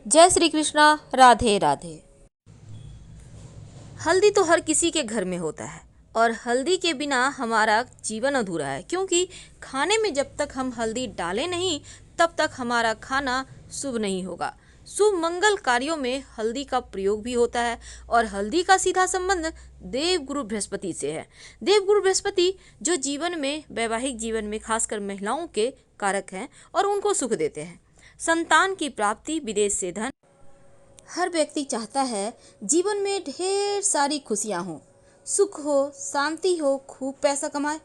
जय श्री कृष्णा। राधे राधे। हल्दी तो हर किसी के घर में होता है और हल्दी के बिना हमारा जीवन अधूरा है, क्योंकि खाने में जब तक हम हल्दी डालें नहीं तब तक हमारा खाना शुभ नहीं होगा। शुभ मंगल कार्यों में हल्दी का प्रयोग भी होता है और हल्दी का सीधा संबंध देवगुरु बृहस्पति से है। देवगुरु बृहस्पति जो जीवन में, वैवाहिक जीवन में खासकर महिलाओं के कारक हैं और उनको सुख देते हैं। संतान की प्राप्ति, विदेश से धन। हर व्यक्ति चाहता है जीवन में ढेर सारी खुशियां हो, सुख हो, शांति हो, खूब पैसा कमाए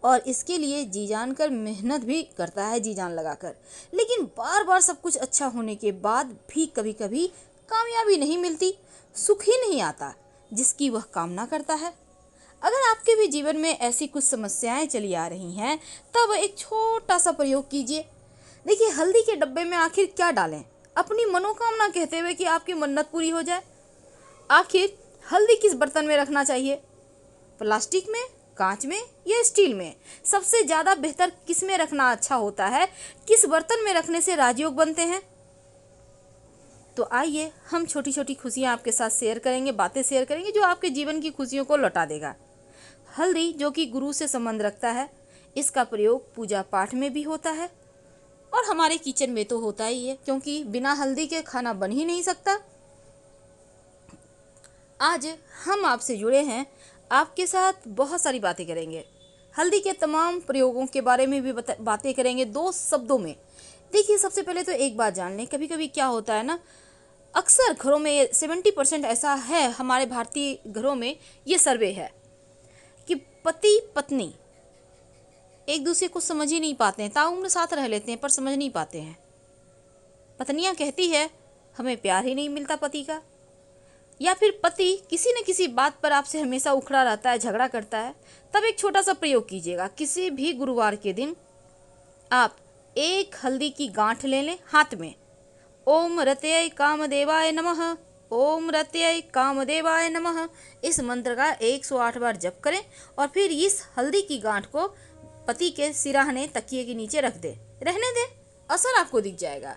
और इसके लिए जी जान कर मेहनत भी करता है, जी जान लगाकर। लेकिन बार बार सब कुछ अच्छा होने के बाद भी कभी कभी कामयाबी नहीं मिलती, सुख ही नहीं आता जिसकी वह कामना करता है। अगर आपके भी जीवन में ऐसी कुछ समस्याएं चली आ रही हैं, तब एक छोटा सा प्रयोग कीजिए। देखिए, हल्दी के डब्बे में आखिर क्या डालें अपनी मनोकामना कहते हुए कि आपकी मन्नत पूरी हो जाए। आखिर हल्दी किस बर्तन में रखना चाहिए? प्लास्टिक में, कांच में या स्टील में? सबसे ज़्यादा बेहतर किस में रखना अच्छा होता है? किस बर्तन में रखने से राजयोग बनते हैं? तो आइए हम छोटी छोटी खुशियाँ आपके साथ शेयर करेंगे, बातें शेयर करेंगे जो आपके जीवन की खुशियों को लौटा देगा। हल्दी जो कि गुरु से संबंध रखता है, इसका प्रयोग पूजा पाठ में भी होता है और हमारे किचन में तो होता ही है, क्योंकि बिना हल्दी के खाना बन ही नहीं सकता। आज हम आपसे जुड़े हैं, आपके साथ बहुत सारी बातें करेंगे। हल्दी के तमाम प्रयोगों के बारे में भी बातें करेंगे 2 शब्दों में। देखिए, सबसे पहले तो एक बात जान लें, कभी कभी क्या होता है ना, अक्सर घरों में 70% ऐसा है, हमारे भारतीय घरों में ये सर्वे है कि पति पत्नी एक दूसरे को समझ ही नहीं पाते हैं। ताउम्र साथ रह लेते हैं पर समझ नहीं पाते हैं। पत्नियां कहती है हमें प्यार ही नहीं मिलता पति का, या फिर पति किसी न किसी बात पर आपसे हमेशा उखड़ा रहता है, झगड़ा करता है। तब एक छोटा सा प्रयोग कीजिएगा। किसी भी गुरुवार के दिन आप एक हल्दी की गांठ ले लें हाथ में। ओम रत्यय कामदेवाय नमः, ओम रत्यय कामदेवाय नमः, इस मंत्र का 108 बार जप करें और फिर इस हल्दी की गांठ को पति के सिराहने, तकिए के नीचे रख दे, रहने दे, असर आपको दिख जाएगा।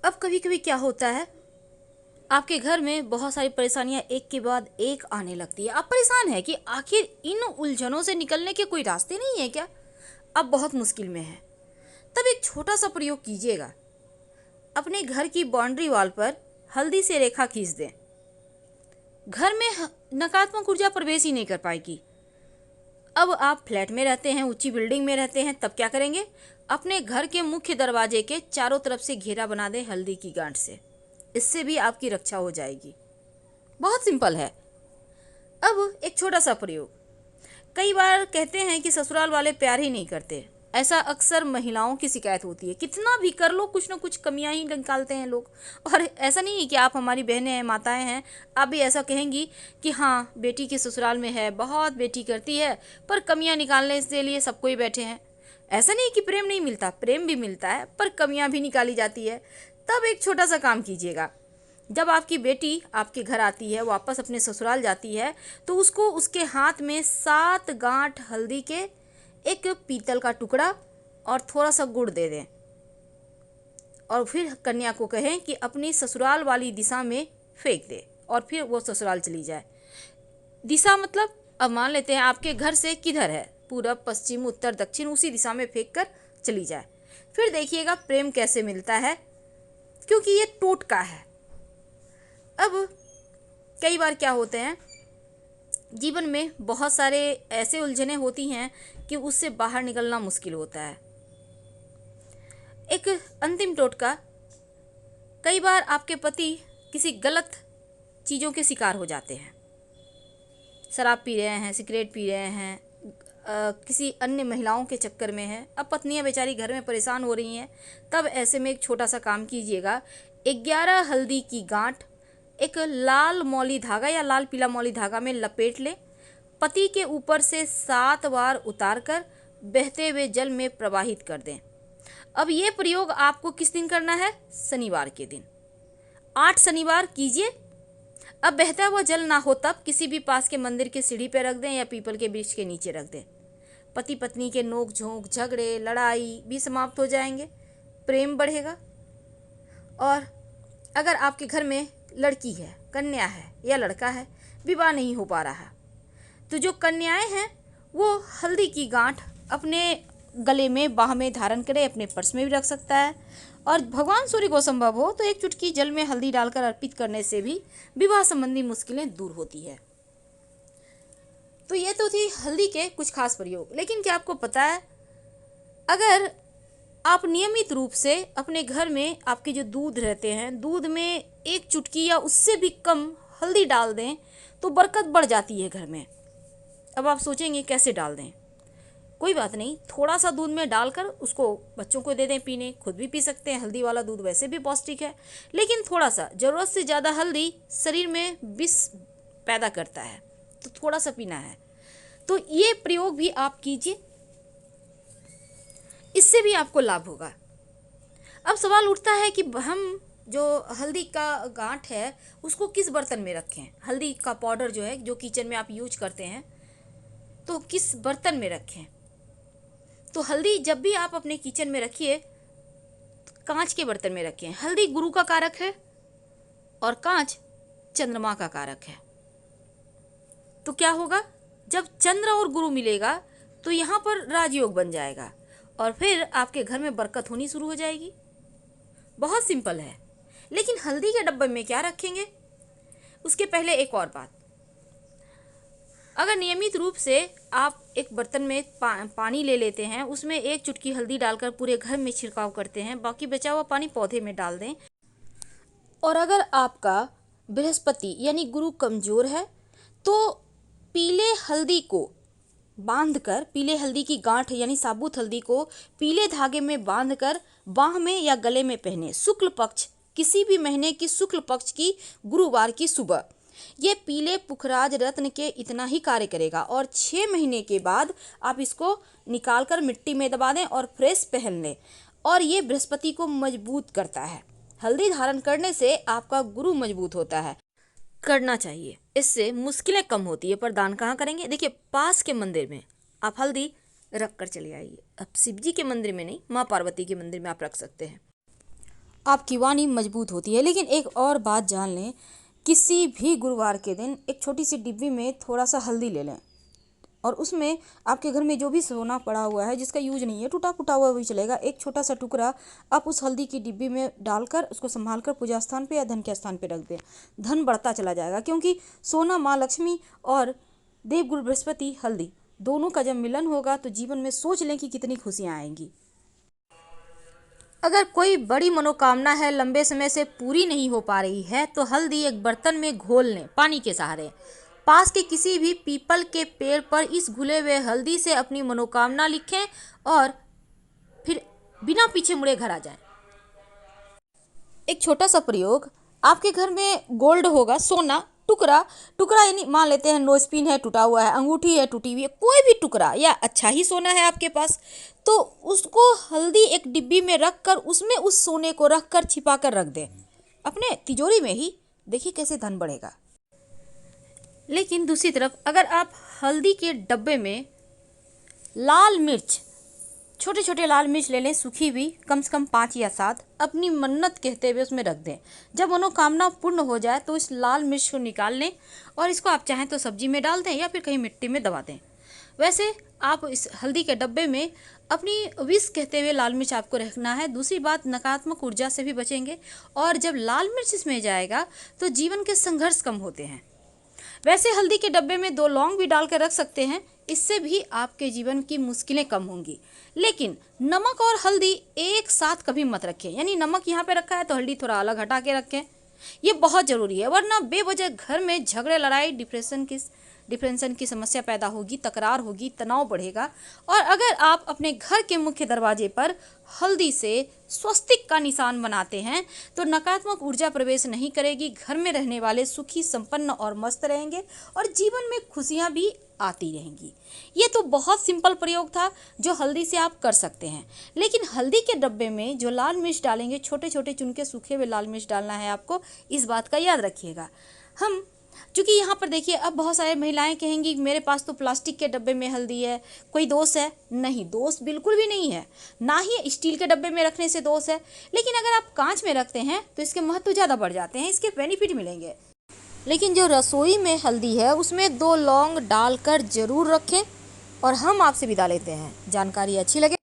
अब कभी कभी क्या होता है, आपके घर में बहुत सारी परेशानियां एक के बाद एक आने लगती है। आप परेशान हैं कि आखिर इन उलझनों से निकलने के कोई रास्ते नहीं है क्या? अब बहुत मुश्किल में है। तब एक छोटा सा प्रयोग कीजिएगा। अपने घर की बाउंड्री वॉल पर हल्दी से रेखा खींच दें। घर में नकारात्मक ऊर्जा प्रवेश ही नहीं कर पाएगी। अब आप फ्लैट में रहते हैं, ऊंची बिल्डिंग में रहते हैं, तब क्या करेंगे? अपने घर के मुख्य दरवाजे के चारों तरफ से घेरा बना दें हल्दी की गांठ से। इससे भी आपकी रक्षा हो जाएगी। बहुत सिंपल है। अब एक छोटा सा प्रयोग। कई बार कहते हैं कि ससुराल वाले प्यार ही नहीं करते। ऐसा अक्सर महिलाओं की शिकायत होती है। कितना भी कर लो, कुछ ना कुछ कमियां ही निकालते हैं लोग। और ऐसा नहीं है कि आप हमारी बहनें हैं, माताएं हैं, आप भी ऐसा कहेंगी कि हाँ बेटी के ससुराल में है, बहुत बेटी करती है, पर कमियां निकालने के लिए सब कोई बैठे हैं। ऐसा नहीं कि प्रेम नहीं मिलता, प्रेम भी मिलता है, पर कमियां भी निकाली जाती है। तब एक छोटा सा काम कीजिएगा। जब आपकी बेटी आपके घर आती है, वापस अपने ससुराल जाती है, तो उसको उसके हाथ में 7 गांठ हल्दी के, एक पीतल का टुकड़ा और थोड़ा सा गुड़ दे दें और फिर कन्या को कहें कि अपनी ससुराल वाली दिशा में फेंक दे और फिर वो ससुराल चली जाए। दिशा मतलब, अब मान लेते हैं आपके घर से किधर है, पूरब, पश्चिम, उत्तर, दक्षिण, उसी दिशा में फेंक कर चली जाए। फिर देखिएगा प्रेम कैसे मिलता है, क्योंकि ये टोटका है। अब कई बार क्या होते हैं, जीवन में बहुत सारे ऐसे उलझने होती हैं कि उससे बाहर निकलना मुश्किल होता है। एक अंतिम टोटका, कई बार आपके पति किसी गलत चीज़ों के शिकार हो जाते हैं। शराब पी रहे हैं, सिगरेट पी रहे हैं, किसी अन्य महिलाओं के चक्कर में है। अब पत्नियां बेचारी घर में परेशान हो रही हैं। तब ऐसे में एक छोटा सा काम कीजिएगा। 11 हल्दी की गांठ एक लाल मौली धागा या लाल पीला मौली धागा में लपेट लें। पति के ऊपर से 7 बार उतार कर बहते हुए जल में प्रवाहित कर दें। अब ये प्रयोग आपको किस दिन करना है? शनिवार के दिन। 8 शनिवार कीजिए। अब बहता हुआ जल ना हो तब किसी भी पास के मंदिर के सीढ़ी पर रख दें या पीपल के वृक्ष के नीचे रख दें। पति पत्नी के नोक झोंक, झगड़े, लड़ाई भी समाप्त हो जाएंगे, प्रेम बढ़ेगा और अगर आपके घर में लड़की है, कन्या है या लड़का है, विवाह नहीं हो पा रहा, तो जो कन्याएं हैं वो हल्दी की गांठ अपने गले में, बाह में धारण करे, अपने पर्स में भी रख सकता है। और भगवान सूर्य को संभव हो तो एक चुटकी जल में हल्दी डालकर अर्पित करने से भी विवाह संबंधी मुश्किलें दूर होती है। तो ये तो थी हल्दी के कुछ खास प्रयोग। लेकिन क्या आपको पता है, अगर आप नियमित रूप से अपने घर में आपके जो दूध रहते हैं, दूध में एक चुटकी या उससे भी कम हल्दी डाल दें तो बरकत बढ़ जाती है घर में। अब आप सोचेंगे कैसे डाल दें? कोई बात नहीं, थोड़ा सा दूध में डालकर उसको बच्चों को दे दें पीने, खुद भी पी सकते हैं। हल्दी वाला दूध वैसे भी पौष्टिक है, लेकिन थोड़ा सा, ज़रूरत से ज़्यादा हल्दी शरीर में विष पैदा करता है, तो थोड़ा सा पीना है। तो ये प्रयोग भी आप कीजिए, इससे भी आपको लाभ होगा। अब सवाल उठता है कि हम जो हल्दी का गांठ है उसको किस बर्तन में रखें? हल्दी का पाउडर जो है, जो किचन में आप यूज करते हैं, तो किस बर्तन में रखें? तो हल्दी जब भी आप अपने किचन में रखिए, कांच के बर्तन में रखें। हल्दी गुरु का कारक है और कांच चंद्रमा का कारक है। तो क्या होगा, जब चंद्र और गुरु मिलेगा तो यहाँ पर राजयोग बन जाएगा और फिर आपके घर में बरकत होनी शुरू हो जाएगी। बहुत सिंपल है। लेकिन हल्दी के डब्बे में क्या रखेंगे, उसके पहले एक और बात। अगर नियमित रूप से आप एक बर्तन में पानी ले लेते हैं, उसमें एक चुटकी हल्दी डालकर पूरे घर में छिड़काव करते हैं, बाकी बचा हुआ पानी पौधे में डाल दें। और अगर आपका बृहस्पति यानी गुरु कमजोर है तो पीले हल्दी को बांधकर, पीले हल्दी की गांठ यानी साबुत हल्दी को पीले धागे में बांधकर बाह में या गले में पहने। शुक्ल पक्ष, किसी भी महीने की शुक्ल पक्ष की गुरुवार की सुबह। ये पीले पुखराज रत्न के इतना ही कार्य करेगा और 6 महीने के बाद आप इसको निकालकर मिट्टी में दबा दें और फ्रेश पहन लें। और ये बृहस्पति को मजबूत करता है। हल्दी धारण करने से आपका गुरु मजबूत होता है, करना चाहिए, इससे मुश्किलें कम होती है। पर दान कहाँ करेंगे? देखिए, पास के मंदिर में आप हल्दी रख कर चले आइए। अब शिव जी के मंदिर में नहीं, माँ पार्वती के मंदिर में आप रख सकते हैं, आपकी वाणी मजबूत होती है। लेकिन एक और बात जान लें, किसी भी गुरुवार के दिन एक छोटी सी डिब्बी में थोड़ा सा हल्दी ले लें और उसमें आपके घर में जो भी सोना पड़ा हुआ है, जिसका यूज नहीं है, टूटा फूटा हुआ भी चलेगा, एक छोटा सा टुकड़ा आप उस हल्दी की डिब्बी में डालकर उसको संभाल कर पूजा स्थान पे या धन के स्थान पे रख दें। धन बढ़ता चला जाएगा, क्योंकि सोना माँ लक्ष्मी और देवगुरु बृहस्पति हल्दी दोनों का जब मिलन होगा तो जीवन में सोच लें कि कितनी खुशियाँ आएंगी। अगर कोई बड़ी मनोकामना है, लंबे समय से पूरी नहीं हो पा रही है, तो हल्दी एक बर्तन में घोल लें पानी के सहारे। पास के किसी भी पीपल के पेड़ पर इस घुले हुए हल्दी से अपनी मनोकामना लिखें और फिर बिना पीछे मुड़े घर आ जाएं। एक छोटा सा प्रयोग, आपके घर में गोल्ड होगा, सोना टुकड़ा यानी मान लेते हैं नोजपिन है, टूटा हुआ है, अंगूठी है, टूटी हुई है, कोई भी टुकड़ा या अच्छा ही सोना है आपके पास, तो उसको हल्दी एक डिब्बी में रख कर उसमें उस सोने को रख कर छिपा कर रख दें अपने तिजोरी में ही। देखिए कैसे धन बढ़ेगा। लेकिन दूसरी तरफ अगर आप हल्दी के डब्बे में लाल मिर्च, छोटे छोटे लाल मिर्च ले लें, सूखी हुई, कम से कम 5 या 7, अपनी मन्नत कहते हुए उसमें रख दें। जब मनोकामना पूर्ण हो जाए तो इस लाल मिर्च को निकाल लें और इसको आप चाहें तो सब्जी में डाल दें या फिर कहीं मिट्टी में दबा दें। वैसे आप इस हल्दी के डब्बे में अपनी विष कहते हुए लाल मिर्च आपको रखना है। दूसरी बात, नकारात्मक ऊर्जा से भी बचेंगे और जब लाल मिर्च इसमें जाएगा तो जीवन के संघर्ष कम होते हैं। वैसे हल्दी के डब्बे में 2 लौंग भी डाल कर रख सकते हैं, इससे भी आपके जीवन की मुश्किलें कम होंगी। लेकिन नमक और हल्दी एक साथ कभी मत रखें, यानी नमक यहाँ पे रखा है तो हल्दी थोड़ा अलग हटा के रखें, ये बहुत ज़रूरी है। वरना बेवजह घर में झगड़े, लड़ाई, डिप्रेशन की समस्या पैदा होगी, तकरार होगी, तनाव बढ़ेगा। और अगर आप अपने घर के मुख्य दरवाजे पर हल्दी से स्वस्तिक का निशान बनाते हैं तो नकारात्मक ऊर्जा प्रवेश नहीं करेगी, घर में रहने वाले सुखी, संपन्न और मस्त रहेंगे और जीवन में खुशियां भी आती रहेंगी। ये तो बहुत सिंपल प्रयोग था जो हल्दी से आप कर सकते हैं। लेकिन हल्दी के डब्बे में जो लाल मिर्च डालेंगे, छोटे छोटे चुन के सूखे हुए लाल मिर्च डालना है आपको, इस बात का याद रखिएगा। हम क्योंकि यहाँ पर देखिए अब बहुत सारे महिलाएं कहेंगी मेरे पास तो प्लास्टिक के डब्बे में हल्दी है, कोई दोष है? नहीं, दोष बिल्कुल भी नहीं है, ना ही स्टील के डब्बे में रखने से दोष है। लेकिन अगर आप कांच में रखते हैं तो इसके महत्व ज़्यादा बढ़ जाते हैं, इसके बेनिफिट मिलेंगे। लेकिन जो रसोई में हल्दी है उसमें 2 लौंग डालकर ज़रूर रखें। और हम आपसे विदा लेते हैं। जानकारी अच्छी लगे